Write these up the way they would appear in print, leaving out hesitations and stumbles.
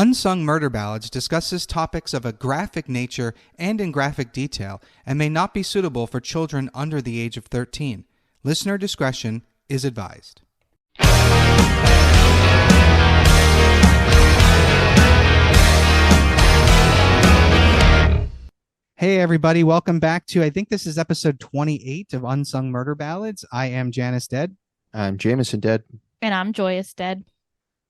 Unsung Murder Ballads discusses topics of a graphic nature and in graphic detail and may not be suitable for children under the age of 13. Listener discretion is advised. Hey everybody, welcome back to, I think this is episode 28 of Unsung Murder Ballads. I am Janus Dead. I'm Jameson Dead. And I'm Joyous Dead.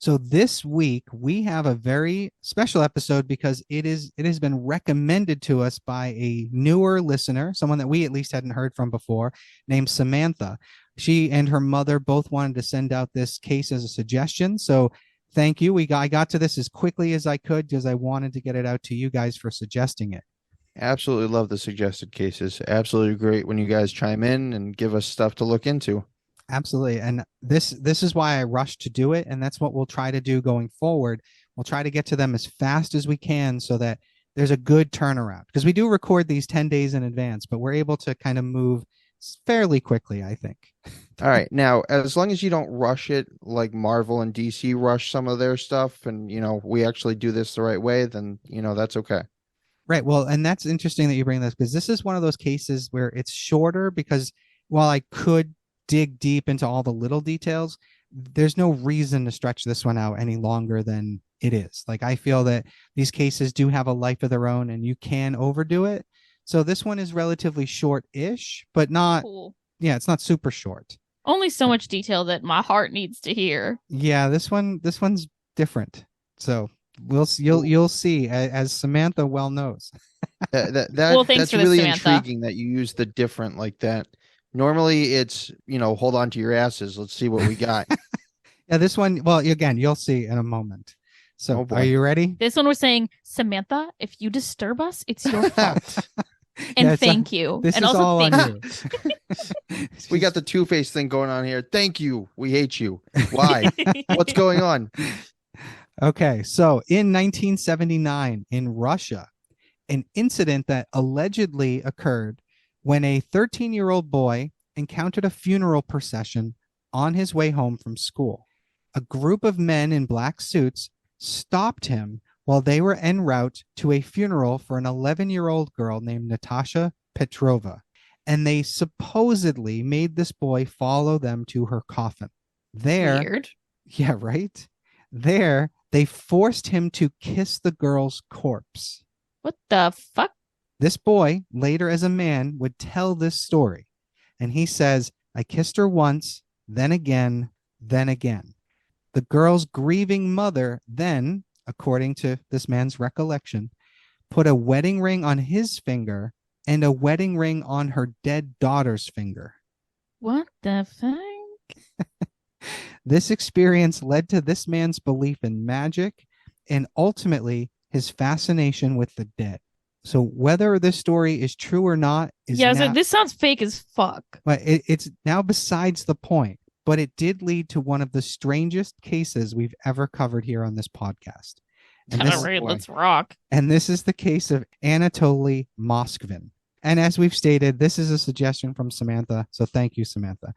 So this week we have a very special episode because it has been recommended to us by a newer listener, someone that we at least hadn't heard from before, named Samantha. She and her mother both wanted to send out this case as a suggestion. So thank you. I got to this as quickly as I could because I wanted to get it out to you guys for suggesting it. Absolutely love the suggested cases. Absolutely great when you guys chime in and give us stuff to look into. Absolutely. And this is why I rushed to do it. And that's what we'll try to do going forward. We'll try to get to them as fast as we can so that there's a good turnaround, because we do record these 10 days in advance, but we're able to kind of move fairly quickly, I think. All right. Now, as long as you don't rush it like Marvel and DC rush some of their stuff and, we actually do this the right way, then, that's okay. Right. Well, and that's interesting that you bring this, because this is one of those cases where it's shorter, because while I could dig deep into all the little details, there's no reason to stretch this one out any longer than it is. Like, I feel that these cases do have a life of their own and you can overdo it. So this one is relatively short-ish, but not, cool. Yeah, it's not super short. Only so much detail that my heart needs to hear. Yeah, this one's different. So you'll see, as Samantha well knows. That's really intriguing that you use the different like that. Normally it's, hold on to your asses. Let's see what we got. Yeah, this one, well, again, you'll see in a moment. So are you ready? This one we're saying, Samantha, if you disturb us, it's your fault. And thank you. This and is also all on you. We got the Two-Face thing going on here. Thank you. We hate you. Why? What's going on? Okay, so in 1979 in Russia, an incident that allegedly occurred when a 13-year-old boy encountered a funeral procession on his way home from school. A group of men in black suits stopped him while they were en route to a funeral for an 11-year-old girl named Natasha Petrova, and they supposedly made this boy follow them to her coffin. Weird. Yeah, right? There, they forced him to kiss the girl's corpse. What the fuck? This boy, later as a man, would tell this story. And he says, I kissed her once, then again, then again. The girl's grieving mother then, according to this man's recollection, put a wedding ring on his finger and a wedding ring on her dead daughter's finger. What the fuck? This experience led to this man's belief in magic and ultimately his fascination with the dead. So whether this story is true or not is this sounds fake as fuck. But it's now besides the point. But it did lead to one of the strangest cases we've ever covered here on this podcast. Let's rock. And this is the case of Anatoly Moskvin. And as we've stated, this is a suggestion from Samantha. So thank you, Samantha.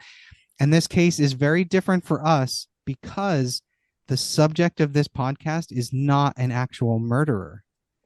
And this case is very different for us because the subject of this podcast is not an actual murderer.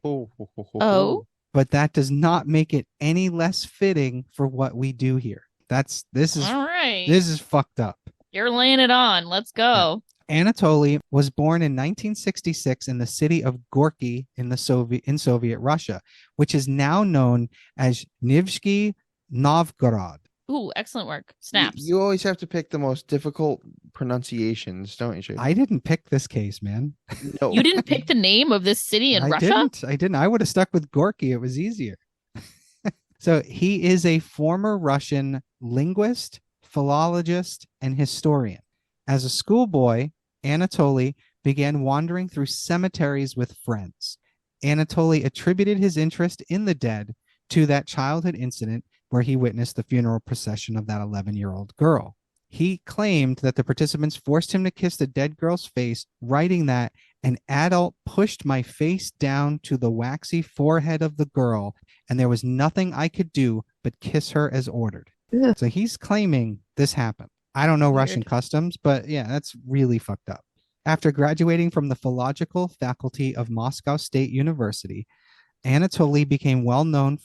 Oh. But that does not make it any less fitting for what we do here. This is all right. This is fucked up. You're laying it on. Let's go. Anatoly was born in 1966 in the city of Gorky in Soviet Russia, which is now known as Nizhny Novgorod. Ooh, excellent work. Snaps. You always have to pick the most difficult pronunciations, don't you? I didn't pick this case, man. No. You didn't pick the name of this city in Russia? I didn't. I would have stuck with Gorky. It was easier. So he is a former Russian linguist, philologist, and historian. As a schoolboy, Anatoly began wandering through cemeteries with friends. Anatoly attributed his interest in the dead to that childhood incident where he witnessed the funeral procession of that 11-year-old girl. He claimed that the participants forced him to kiss the dead girl's face, writing that an adult pushed my face down to the waxy forehead of the girl, and there was nothing I could do but kiss her as ordered. Yeah. So he's claiming this happened. I don't know Weird. Russian customs, but yeah, that's really fucked up. After graduating from the philological faculty of Moscow State University, Anatoly became well known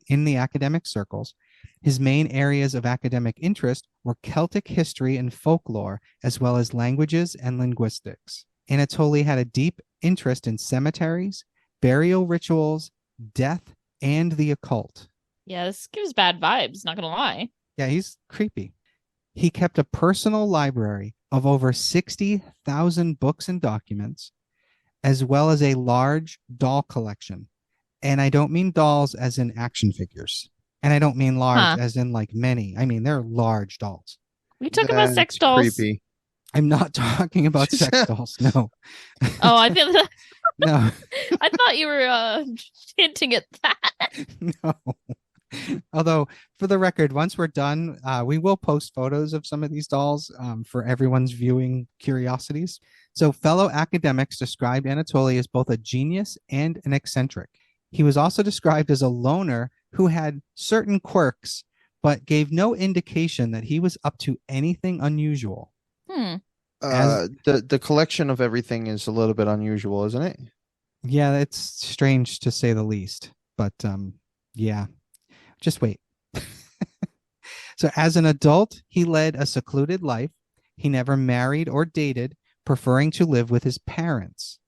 in the academic circles. His main areas of academic interest were Celtic history and folklore, as well as languages and linguistics. Anatoly had a deep interest in cemeteries, burial rituals, death, and the occult. Yeah, this gives bad vibes, not gonna lie. Yeah, he's creepy. He kept a personal library of over 60,000 books and documents, as well as a large doll collection. And I don't mean dolls as in action figures. And I don't mean large as in like many. I mean, they're large dolls. We talk about sex dolls. Creepy. I'm not talking about sex dolls. No. Oh, I feel that. No. I thought you were hinting at that. No. Although, for the record, once we're done, we will post photos of some of these dolls for everyone's viewing curiosities. So, fellow academics described Anatoly as both a genius and an eccentric. He was also described as a loner who had certain quirks, but gave no indication that he was up to anything unusual. The collection of everything is a little bit unusual, isn't it? Yeah, it's strange to say the least. But yeah, just wait. So as an adult, he led a secluded life. He never married or dated, preferring to live with his parents.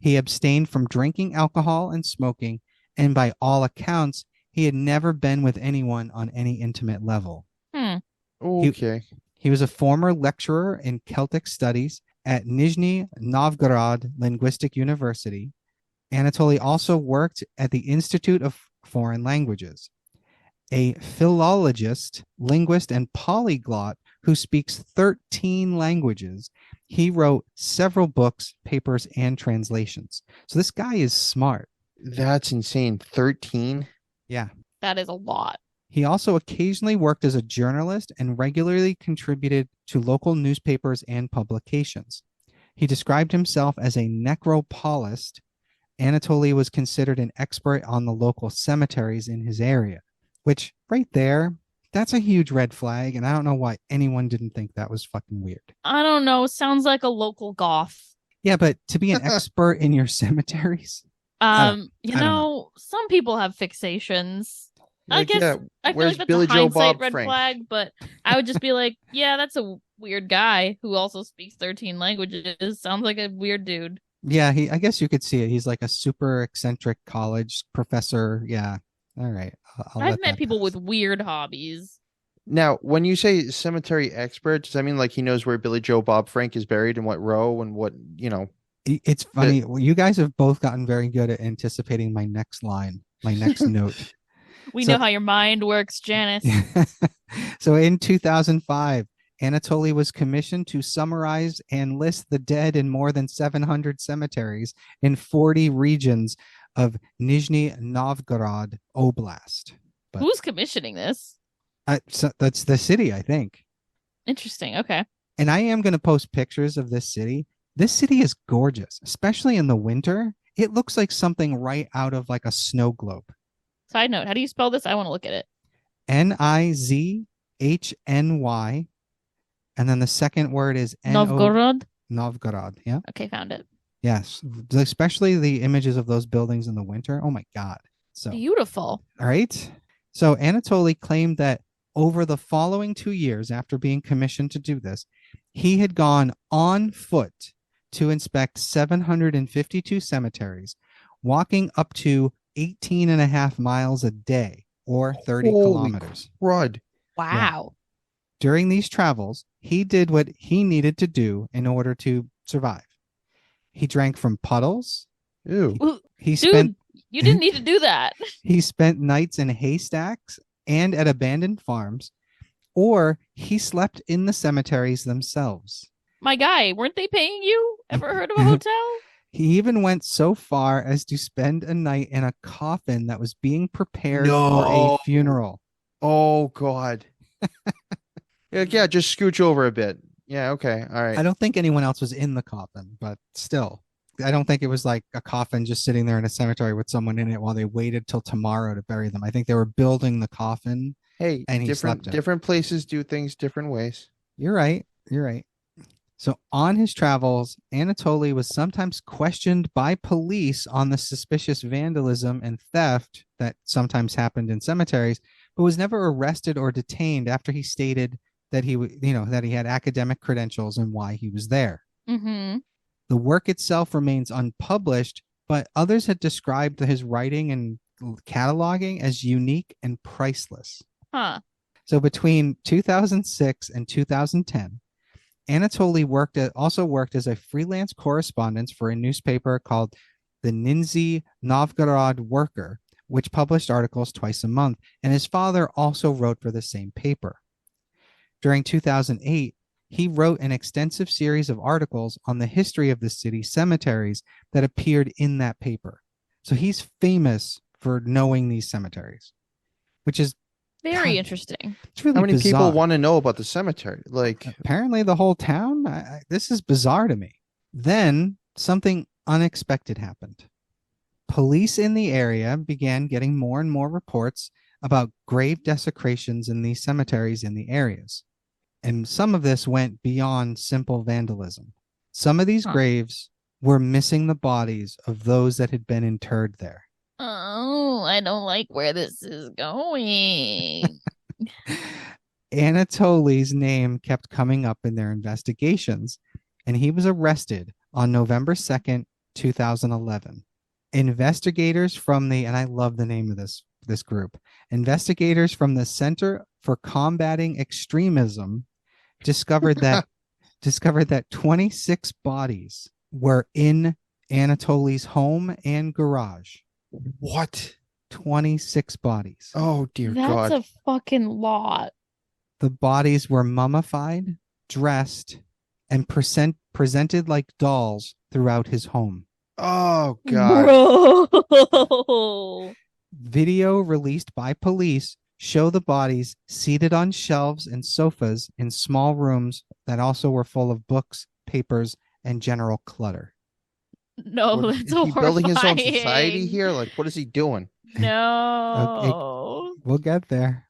He abstained from drinking alcohol and smoking, and by all accounts, he had never been with anyone on any intimate level. Okay. He was a former lecturer in Celtic studies at Nizhny Novgorod Linguistic University. Anatoly also worked at the Institute of Foreign Languages. A philologist, linguist, and polyglot who speaks 13 languages, he wrote several books, papers, and translations. So this guy is smart. That's insane. 13? Yeah. That is a lot. He also occasionally worked as a journalist and regularly contributed to local newspapers and publications. He described himself as a necropolist. Anatoly was considered an expert on the local cemeteries in his area, which right there, that's a huge red flag. And I don't know why anyone didn't think that was fucking weird. I don't know. Sounds like a local goth. Yeah, but to be an expert in your cemeteries? Some people have fixations. I guess I feel like that's Billy a Joe hindsight Bob red Frank? flag, but I would just be like, yeah, that's a weird guy who also speaks 13 languages. Sounds like a weird dude. Yeah, I guess you could see it. He's like a super eccentric college professor. Yeah. All right. I've met people with weird hobbies. Now, when you say cemetery expert, does that mean like he knows where Billy Joe Bob Frank is buried and what row and what, It's funny. You guys have both gotten very good at anticipating my next line, my next note. We know how your mind works, Janus. So in 2005, Anatoly was commissioned to summarize and list the dead in more than 700 cemeteries in 40 regions of Nizhny Novgorod Oblast. But, who's commissioning this? so that's the city, I think. Interesting. Okay. And I am going to post pictures of this city. This city is gorgeous, especially in the winter. It looks like something right out of like a snow globe. Side note, how do you spell this? I want to look at it. Nizhny. And then the second word is Novgorod? Novgorod. Yeah. Okay, found it. Yes. Especially the images of those buildings in the winter. Oh my God. So beautiful. All right. So Anatoly claimed that over the following 2 years after being commissioned to do this, he had gone on foot to inspect 752 cemeteries, walking up to 18 and a half miles a day or 30 kilometers. Crud. Wow. Yeah. During these travels, he did what he needed to do in order to survive. He drank from puddles. Ew. You didn't need to do that. He spent nights in haystacks and at abandoned farms, or he slept in the cemeteries themselves. My guy, weren't they paying you? Ever heard of a hotel? He even went so far as to spend a night in a coffin that was being prepared for a funeral. Oh, God. Yeah, just scooch over a bit. Yeah, okay. All right. I don't think anyone else was in the coffin, but still. I don't think it was like a coffin just sitting there in a cemetery with someone in it while they waited till tomorrow to bury them. I think they were building the coffin. Hey, and he slept in it. Different places do things different ways. You're right. So on his travels, Anatoly was sometimes questioned by police on the suspicious vandalism and theft that sometimes happened in cemeteries, but was never arrested or detained after he stated that that he had academic credentials and why he was there. Mm-hmm. The work itself remains unpublished, but others had described his writing and cataloging as unique and priceless. Huh. So between 2006 and 2010, Anatoly also worked as a freelance correspondent for a newspaper called the Nizhny Novgorod Worker, which published articles twice a month, and his father also wrote for the same paper. During 2008, he wrote an extensive series of articles on the history of the city's cemeteries that appeared in that paper. So he's famous for knowing these cemeteries, which is very interesting. It's really How many bizarre. people want to know about the cemetery? Like, apparently the whole town. This is bizarre to me. Then something unexpected happened. Police in the area began getting more and more reports about grave desecrations in these cemeteries in the areas. And some of this went beyond simple vandalism. Some of these graves were missing the bodies of those that had been interred there. Oh, I don't like where this is going. Anatoly's name kept coming up in their investigations, and he was arrested on November 2nd, 2011. Investigators from and I love the name of this group, investigators from the Center for Combating Extremism discovered that 26 bodies were in Anatoly's home and garage. what? 26 bodies. Oh, dear That's God. a fucking lot. The bodies were mummified, dressed, and presented like dolls throughout his home. Oh, God. Bro. Video released by police show the bodies seated on shelves and sofas in small rooms that also were full of books, papers, and general clutter. No, What, that's is he building his own horrifying. society here? Like, what is he doing? No. We'll get there.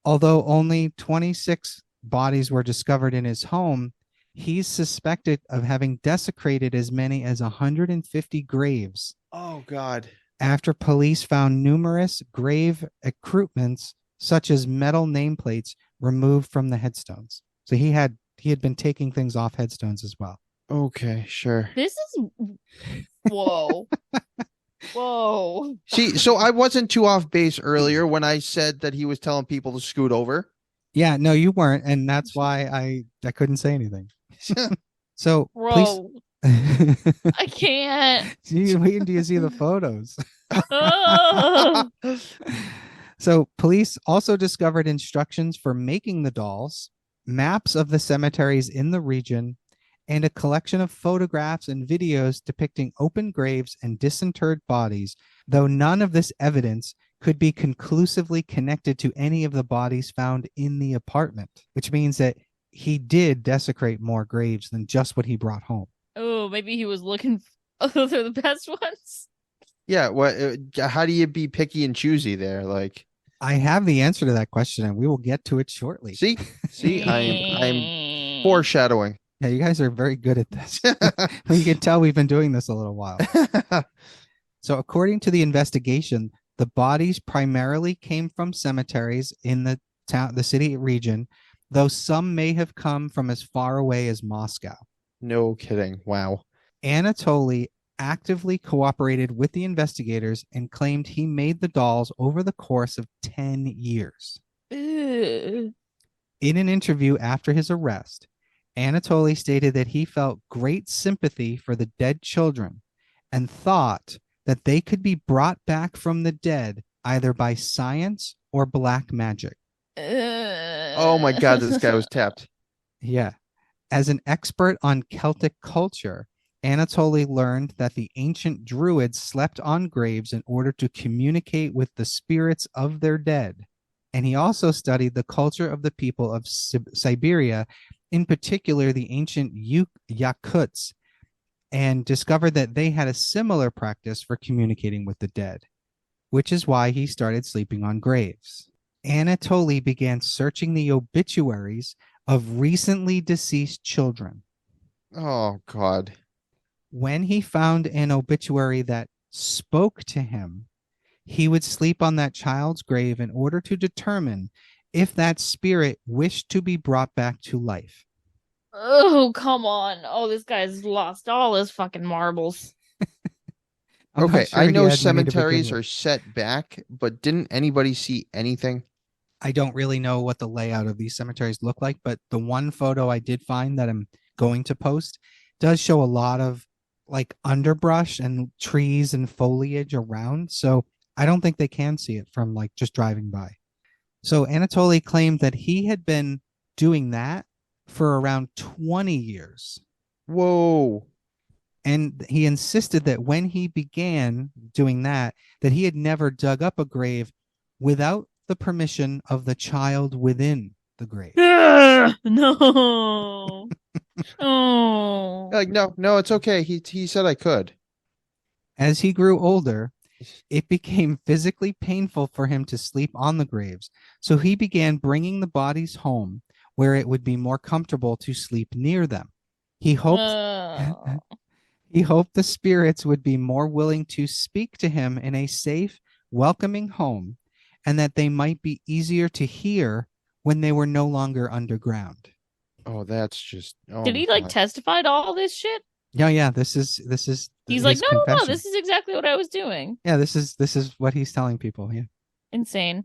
Although only 26 bodies were discovered in his home, he's suspected of having desecrated as many as 150 graves. Oh, God. After police found numerous grave accoutrements, such as metal nameplates, removed from the headstones. So he had been taking things off headstones as well. Okay, sure. This is whoa. Whoa. See, so I wasn't too off base earlier when I said that he was telling people to scoot over. Yeah, no, you weren't, and that's why I couldn't say anything. So, Bro. I can't. wait until you see the photos. Oh. So, police also discovered instructions for making the dolls, maps of the cemeteries in the region, and a collection of photographs and videos depicting open graves and disinterred bodies, though none of this evidence could be conclusively connected to any of the bodies found in the apartment, which means that he did desecrate more graves than just what he brought home. Oh, maybe he was looking for the best ones. Yeah, what? How do you be picky and choosy there? Like, I have the answer to that question, and we will get to it shortly. see, I'm foreshadowing. Yeah, you guys are very good at this. You can tell we've been doing this a little while. So according to the investigation, the bodies primarily came from cemeteries in the city region, though some may have come from as far away as Moscow. No kidding. Wow. Anatoly actively cooperated with the investigators and claimed he made the dolls over the course of 10 years. Ew. In an interview after his arrest, Anatoly stated that he felt great sympathy for the dead children and thought that they could be brought back from the dead either by science or black magic. Oh my God, this guy was tapped. Yeah. As an expert on Celtic culture, Anatoly learned that the ancient druids slept on graves in order to communicate with the spirits of their dead. And he also studied the culture of the people of Siberia, in particular the ancient Yakuts, and discovered that they had a similar practice for communicating with the dead, which is why he started sleeping on graves. Anatoly began searching the obituaries of recently deceased children. Oh God. When he found an obituary that spoke to him, he would sleep on that child's grave in order to determine if that spirit wished to be brought back to life. Oh, come on. Oh, this guy's lost all his fucking marbles. I'm not Okay, sure I he know had many to begin cemeteries with. are set back, but didn't anybody see anything? I don't really know what the layout of these cemeteries look like, but the one photo I did find that I'm going to post does show a lot of like underbrush and trees and foliage around. So I don't think they can see it from like just driving by. So Anatoly claimed that he had been doing that for around 20 years. Whoa. And he insisted that when he began doing that, that he had never dug up a grave without the permission of the child within the grave. No. Oh. Like, no, no, it's okay. He said I could. As he grew older, it became physically painful for him to sleep on the graves. So he began bringing the bodies home where it would be more comfortable to sleep near them. He hoped Oh. he hoped the spirits would be more willing to speak to him in a safe, welcoming home, and that they might be easier to hear when they were no longer underground. Oh, that's just, oh Did my he like God. testify to all this shit? Yeah, yeah, this is He's like, his no, no, no, confession. this is exactly what I was doing. Yeah, this is what he's telling people. Yeah. Insane.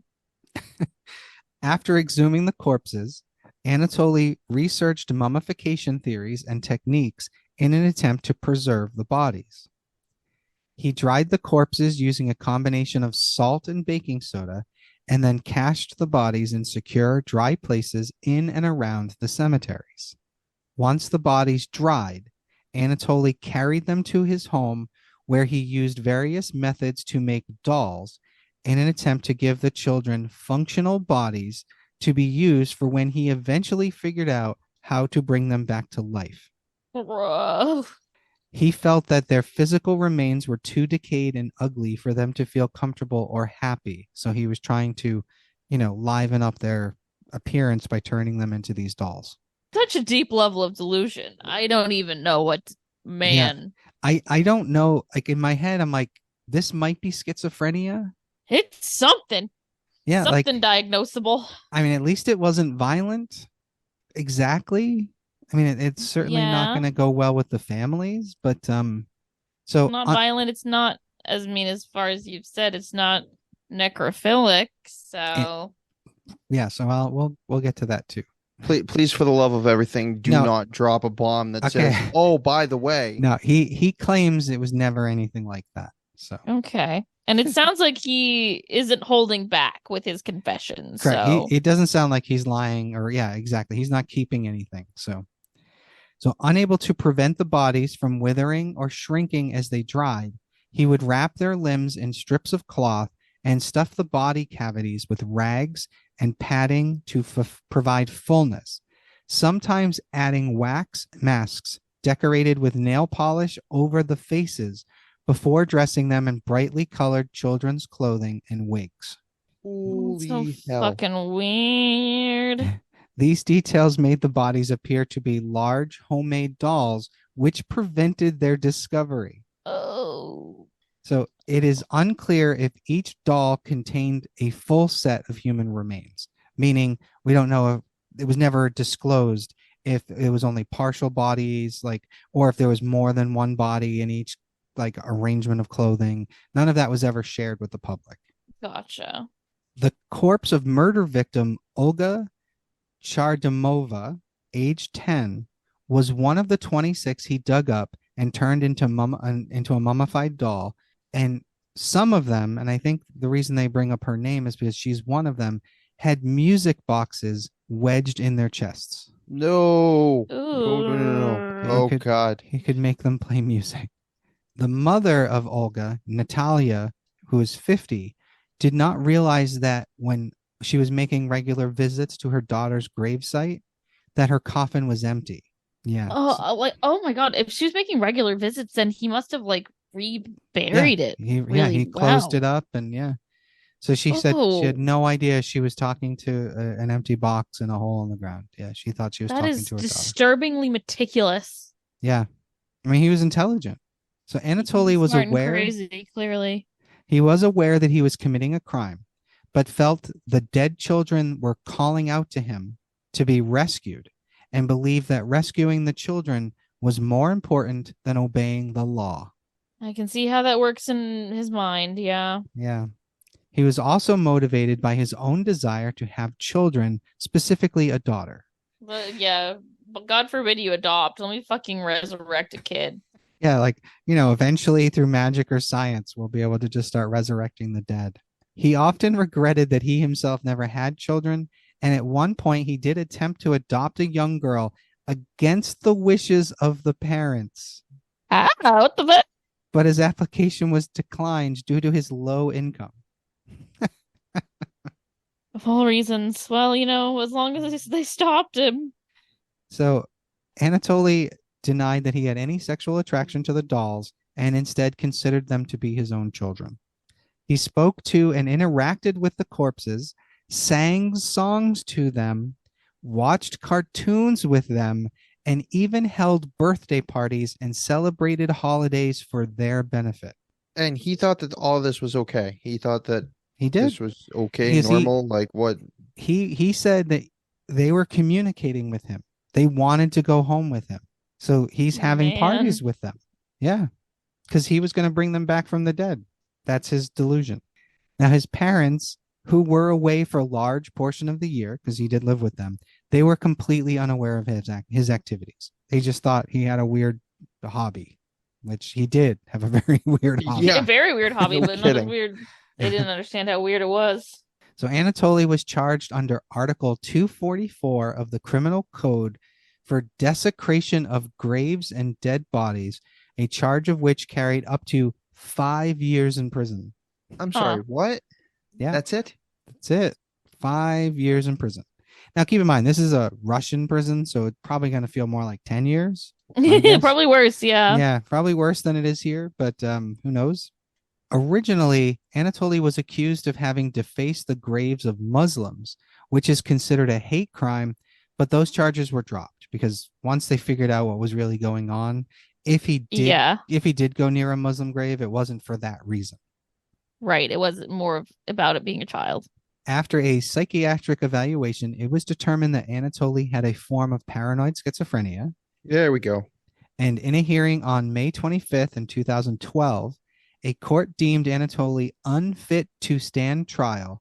After exhuming the corpses, Anatoly researched mummification theories and techniques in an attempt to preserve the bodies. He dried the corpses using a combination of salt and baking soda and then cached the bodies in secure, dry places in and around the cemeteries. Once the bodies dried, Anatoly carried them to his home where he used various methods to make dolls in an attempt to give the children functional bodies to be used for when he eventually figured out how to bring them back to life. Bro. He felt that their physical remains were too decayed and ugly for them to feel comfortable or happy. So he was trying to, liven up their appearance by turning them into these dolls. Such a deep level of delusion. I don't even know what Yeah. man. I don't know. Like in my head, I'm like, this might be schizophrenia. It's something. Yeah, Something like diagnosable. I mean, at least it wasn't violent. Exactly. I mean, it's certainly not Yeah. going to go well with the families, but so Not violent. It's not, as mean as far as you've said, it's not necrophilic. So yeah, so we'll get to that too. Please, for the love of everything, do No, not drop a bomb that okay. says, "Oh, by the way." No, he claims it was never anything like that. So okay. And it sounds like he isn't holding back with his confessions. correct. So It doesn't sound like he's lying or yeah, exactly. He's not keeping anything. So unable to prevent the bodies from withering or shrinking as they dried, he would wrap their limbs in strips of cloth and stuff the body cavities with rags and padding to provide fullness, sometimes adding wax masks decorated with nail polish over the faces before dressing them in brightly colored children's clothing and wigs. it's so Holy hell. fucking weird. These details made the bodies appear to be large homemade dolls, which prevented their discovery. Oh. So it is unclear if each doll contained a full set of human remains, meaning we don't know if it was never disclosed if it was only partial bodies, like, or if there was more than one body in each like arrangement of clothing. None of that was ever shared with the public. Gotcha. The corpse of murder victim Olga Chardamova, age 10, was one of the 26 he dug up and turned into a mummified doll. And some of them, and I think the reason they bring up her name is because she's one of them, had music boxes wedged in their chests. No. Ooh. No, no, no, no. Oh, God. He could make them play music. The mother of Olga, Natalia, who is 50, did not realize that when she was making regular visits to her daughter's gravesite, that her coffin was empty. Yeah. Oh my God. If she was making regular visits, then he must have like reburied it. He closed it up and yeah. So she said she had no idea she was talking to an empty box in a hole in the ground. Yeah, she thought she was That talking is to her daughter. disturbingly meticulous. Yeah. I mean, he was intelligent. So Anatoly He's was smart and aware. crazy, clearly. He was aware that he was committing a crime, but felt the dead children were calling out to him to be rescued and believed that rescuing the children was more important than obeying the law. I can see how that works in his mind. Yeah. Yeah. He was also motivated by his own desire to have children, specifically a daughter. But yeah, but God forbid you adopt. Let me fucking resurrect a kid. Yeah, like, eventually through magic or science, we'll be able to just start resurrecting the dead. He often regretted that he himself never had children, and at one point he did attempt to adopt a young girl against the wishes of the parents, Ah, what the fuck? but his application was declined due to his low income. Of all reasons. Well, as long as they stopped him. So Anatoly denied that he had any sexual attraction to the dolls and instead considered them to be his own children. He spoke to and interacted with the corpses, sang songs to them, watched cartoons with them, and even held birthday parties and celebrated holidays for their benefit. And he thought that all of this was okay. He thought that He did. this was okay, Because normal. Like what? he said that they were communicating with him. They wanted to go home with him. So he's having Man. parties with them. Yeah. Because he was going to bring them back from the dead. That's his delusion. Now, his parents, who were away for a large portion of the year, because he did live with them, they were completely unaware of his activities. They just thought he had a weird hobby, which he did have a very weird hobby. Yeah, a very weird hobby, No but not as kidding. weird. They didn't understand how weird it was. So Anatoly was charged under Article 244 of the Criminal Code for desecration of graves and dead bodies, a charge of which carried up to 5 years in prison. I'm sorry, what? Yeah. That's it? That's it. 5 years in prison. Now, keep in mind, this is a Russian prison, so it's probably going to feel more like 10 years. Probably worse, yeah. Yeah, probably worse than it is here, but who knows? Originally, Anatoly was accused of having defaced the graves of Muslims, which is considered a hate crime, but those charges were dropped because once they figured out what was really going on, if he did go near a Muslim grave, it wasn't for that reason. Right. It was more about it being a child. After a psychiatric evaluation, it was determined that Anatoly had a form of paranoid schizophrenia. There we go. And in a hearing on May 25th in 2012, a court deemed Anatoly unfit to stand trial,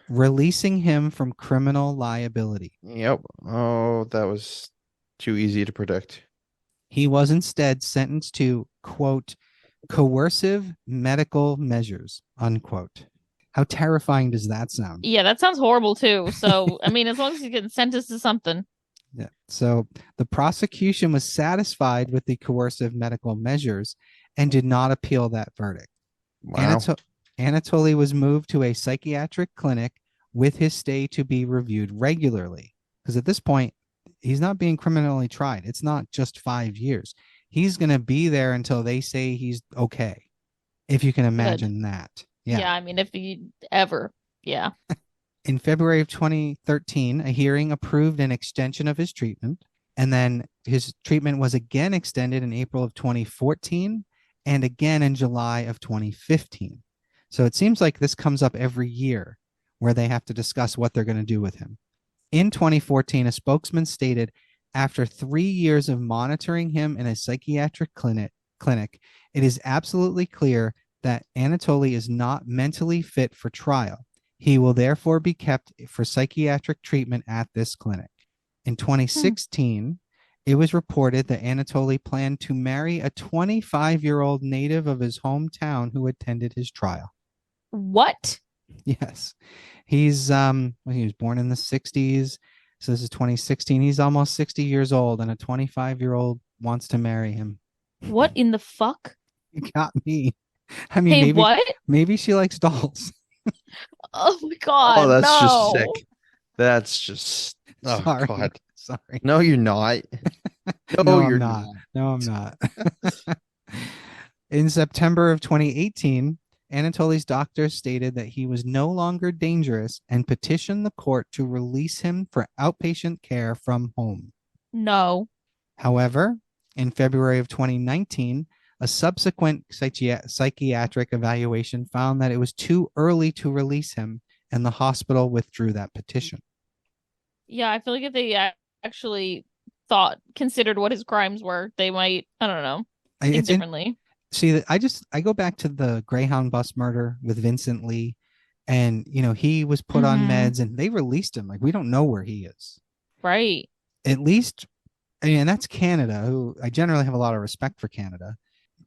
releasing him from criminal liability. Yep. Oh, that was too easy to predict. He was instead sentenced to, quote, coercive medical measures, unquote. How terrifying does that sound? Yeah, that sounds horrible too. So, I mean, as long as he's getting sentenced to something. Yeah. So the prosecution was satisfied with the coercive medical measures and did not appeal that verdict. Wow. Anatoly was moved to a psychiatric clinic with his stay to be reviewed regularly. Because at this point, he's not being criminally tried. It's not just 5 years. He's going to be there until they say he's okay. If you can imagine that. Yeah, I mean, if he ever, yeah. In February of 2013, a hearing approved an extension of his treatment. And then his treatment was again extended in April of 2014 and again in July of 2015. So it seems like this comes up every year where they have to discuss what they're going to do with him. In 2014, a spokesman stated, after 3 years of monitoring him in a psychiatric clinic, it is absolutely clear that Anatoly is not mentally fit for trial. He will therefore be kept for psychiatric treatment at this clinic. In 2016, it was reported that Anatoly planned to marry a 25-year-old native of his hometown who attended his trial. What? Yes. He was born in the 60s. So this is 2016. He's almost 60 years old, and a 25-year-old wants to marry him. What in the fuck? You got me. I mean, maybe she likes dolls. Oh my God. Oh, that's just sick. That's just, oh Sorry. God. Sorry. No, you're not. No, you're not. No, I'm not. In September of 2018, Anatoly's doctor stated that he was no longer dangerous and petitioned the court to release him for outpatient care from home. No. However, in February of 2019, a subsequent psychiatric evaluation found that it was too early to release him, and the hospital withdrew that petition. Yeah, I feel like if they actually considered what his crimes were, they might, I don't know, think differently. See, I go back to the Greyhound bus murder with Vincent Lee, and he was put on meds, and they released him. Like, we don't know where he is. Right. At least, and that's Canada, who I generally have a lot of respect for Canada.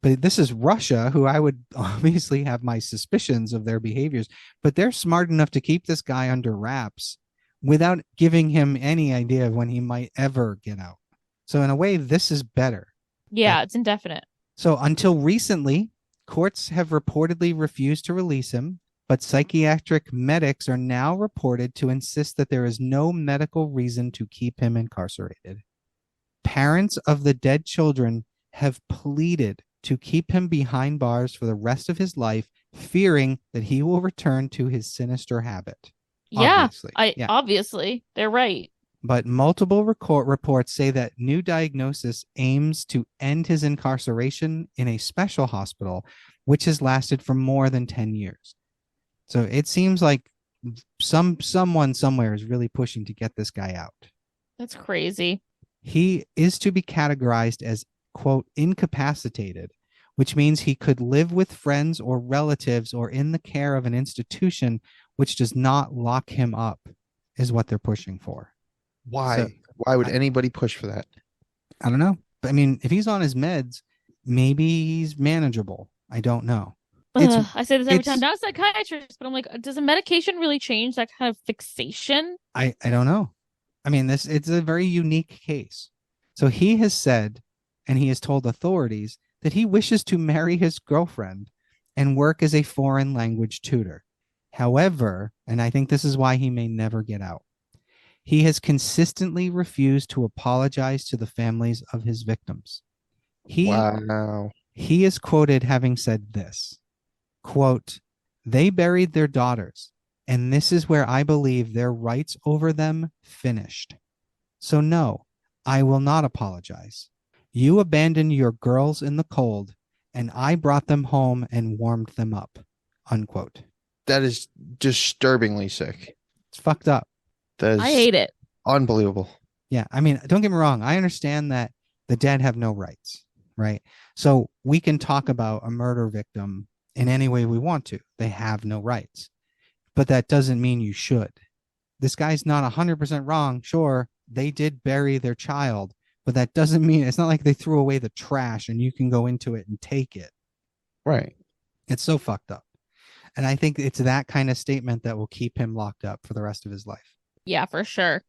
But this is Russia, who I would obviously have my suspicions of their behaviors, but they're smart enough to keep this guy under wraps without giving him any idea of when he might ever get out. So in a way, this is better. Yeah, it's indefinite. So until recently, courts have reportedly refused to release him, but psychiatric medics are now reported to insist that there is no medical reason to keep him incarcerated. Parents of the dead children have pleaded to keep him behind bars for the rest of his life, fearing that he will return to his sinister habit. Yeah, obviously, they're right. But multiple reports say that new diagnosis aims to end his incarceration in a special hospital, which has lasted for more than 10 years. So it seems like someone somewhere is really pushing to get this guy out. That's crazy. He is to be categorized as, quote, incapacitated, which means he could live with friends or relatives or in the care of an institution which does not lock him up, is what they're pushing for. Why? So, why would anybody push for that? I don't know. But I mean, if he's on his meds, maybe he's manageable. I don't know. I say this every time. Not a psychiatrist, but I'm like, does a medication really change that kind of fixation? I don't know. I mean, it's a very unique case. So he has said, and he has told authorities, that he wishes to marry his girlfriend and work as a foreign language tutor. However, and I think this is why he may never get out, he has consistently refused to apologize to the families of his victims. He is quoted having said this, quote, "They buried their daughters, and this is where I believe their rights over them finished. So no, I will not apologize. You abandoned your girls in the cold, and I brought them home and warmed them up," unquote. That is disturbingly sick. It's fucked up. I hate it. Unbelievable. Yeah, I mean, don't get me wrong. I understand that the dead have no rights, right? So we can talk about a murder victim in any way we want to. They have no rights. But that doesn't mean you should. This guy's not 100% wrong. Sure, they did bury their child, but that doesn't mean, it's not like they threw away the trash and you can go into it and take it. Right. It's so fucked up. And I think it's that kind of statement that will keep him locked up for the rest of his life. Yeah, for sure.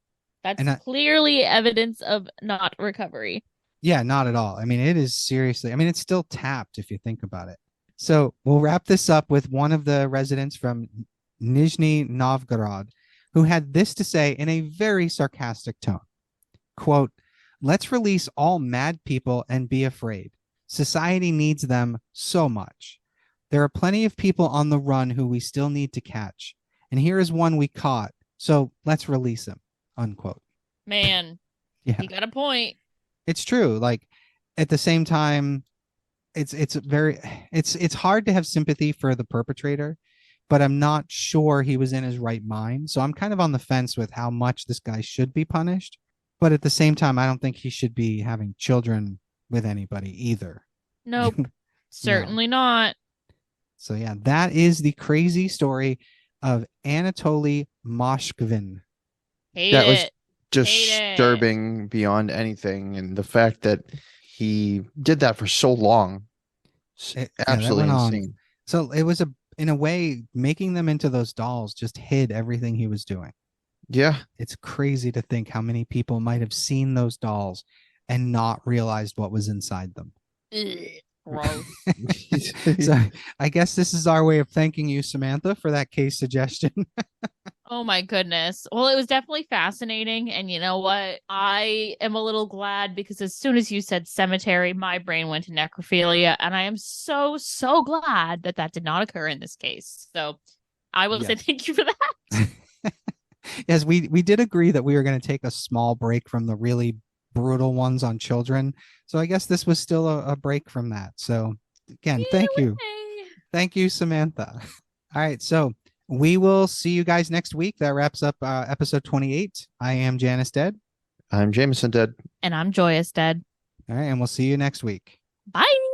That's clearly evidence of not recovery. Yeah, not at all. I mean, it is seriously, I mean, it's still tapped if you think about it. So we'll wrap this up with one of the residents from Nizhny Novgorod who had this to say in a very sarcastic tone. Quote, "Let's release all mad people and be afraid. Society needs them so much. There are plenty of people on the run who we still need to catch. And here is one we caught. So let's release him," unquote. Man, yeah, you got a point. It's true. Like, at the same time, it's hard to have sympathy for the perpetrator, but I'm not sure he was in his right mind. So I'm kind of on the fence with how much this guy should be punished. But at the same time, I don't think he should be having children with anybody either. Nope, certainly not. So yeah, that is the crazy story of Anatoly Moskvin. That was disturbing beyond anything, and the fact that he did that for so long, absolutely insane. So it was in a way, making them into those dolls just hid everything he was doing. Yeah, it's crazy to think how many people might have seen those dolls and not realized what was inside them. Gross. So I guess this is our way of thanking you, Samantha, for that case suggestion. Oh my goodness. Well, it was definitely fascinating. And you know what? I am a little glad because as soon as you said cemetery, my brain went to necrophilia. And I am so, so glad that that did not occur in this case. So I will say thank you for that. Yes, we did agree that we were going to take a small break from the really brutal ones on children. So I guess this was still a break from that. So again, thank you. Thank you, Samantha. All right. So we will see you guys next week. That wraps up episode 28. I am Janus Dead. I'm Jameson Dead. And I'm Joyous Dead. All right. And we'll see you next week. Bye.